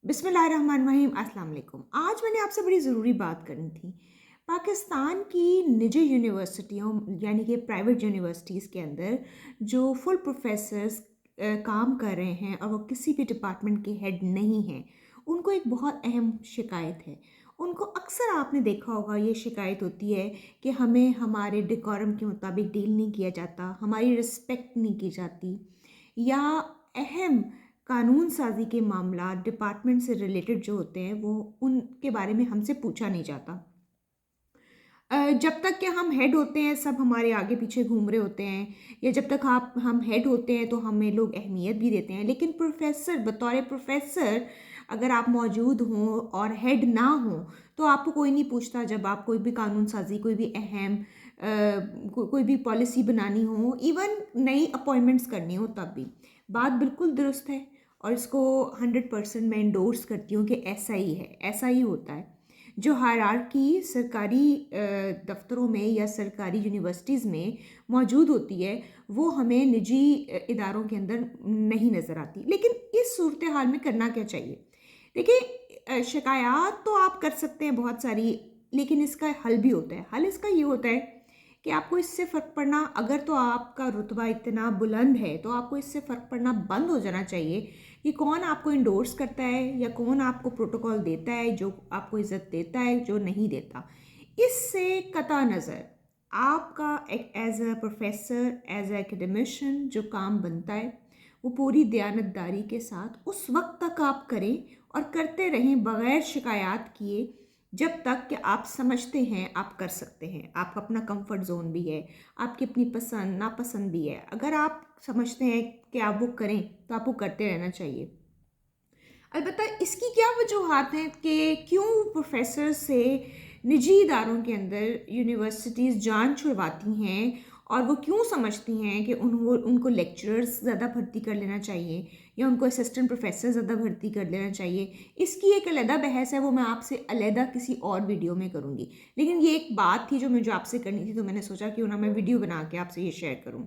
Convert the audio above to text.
बिस्मिल्लाहिर्रहमानिर्रहीम, अस्सलाम वालेकुम। आज मैंने आपसे बड़ी ज़रूरी बात करनी थी। पाकिस्तान की निजी यूनिवर्सिटियों यानी कि प्राइवेट यूनिवर्सिटीज़ के अंदर जो फुल प्रोफेसर्स काम कर रहे हैं और वो किसी भी डिपार्टमेंट के हेड नहीं हैं, उनको एक बहुत अहम शिकायत है। उनको अक्सर आपने देखा होगा ये शिकायत होती है कि हमें हमारे डेकोरम के मुताबिक डील नहीं किया जाता, हमारी रिस्पेक्ट नहीं की जाती, या अहम कानून साज़ी के मामला डिपार्टमेंट से रिलेटेड जो होते हैं वो उनके बारे में हमसे पूछा नहीं जाता। जब तक कि हम हेड होते हैं सब हमारे आगे पीछे घूम रहे होते हैं, या जब तक आप हम हेड होते हैं तो हमें लोग अहमियत भी देते हैं, लेकिन प्रोफेसर बतौर प्रोफेसर अगर आप मौजूद हों और हेड ना हों तो आपको कोई नहीं पूछता। जब आप कोई भी कानून साज़ी, कोई भी अहम कोई भी पॉलिसी बनानी हो, इवन नई अपॉइंटमेंट्स करनी हो, तब भी बात बिल्कुल दुरुस्त है और इसको 100% मैं इंडोर्स करती हूँ कि ऐसा ही है, ऐसा ही होता है। जो हायरार्की सरकारी दफ्तरों में या सरकारी यूनिवर्सिटीज़ में मौजूद होती है वो हमें निजी इदारों के अंदर नहीं नज़र आती। लेकिन इस सूरत हाल में करना क्या चाहिए? देखिए, शिकायत तो आप कर सकते हैं बहुत सारी, लेकिन इसका हल भी होता है। हल इसका ये होता है कि आपको इससे फ़र्क पड़ना, अगर तो आपका रुतबा इतना बुलंद है तो आपको इससे फ़र्क पड़ना बंद हो जाना चाहिए कि कौन आपको इंडोर्स करता है या कौन आपको प्रोटोकॉल देता है, जो आपको इज़्ज़त देता है, जो नहीं देता। इससे कता नज़र आपका एक as a professor, as a academician जो काम बनता है वो पूरी दयानतदारी के साथ उस वक्त तक आप करें और करते रहें बग़ैर शिकायत किए, जब तक कि आप समझते हैं आप कर सकते हैं। आपका अपना कंफर्ट ज़ोन भी है, आपकी अपनी पसंद नापसंद भी है। अगर आप समझते हैं कि आप वो करें तो आपको करते रहना चाहिए। अलबत्ता इसकी क्या वजूहात हैं कि क्यों प्रोफेसर से निजी इदारों के अंदर यूनिवर्सिटीज़ जान छुड़वाती हैं, और वो क्यों समझती हैं कि उनको लेक्चरर्स ज़्यादा भर्ती कर लेना चाहिए या उनको असिस्टेंट प्रोफेसर ज़्यादा भर्ती कर लेना चाहिए। इसकी एक अलहदा बहस है, वो मैं आपसे अलहदा किसी और वीडियो में करूँगी। लेकिन ये एक बात थी जो मुझे आपसे करनी थी, तो मैंने सोचा क्यों ना मैं वीडियो बना के आपसे ये शेयर करूँ।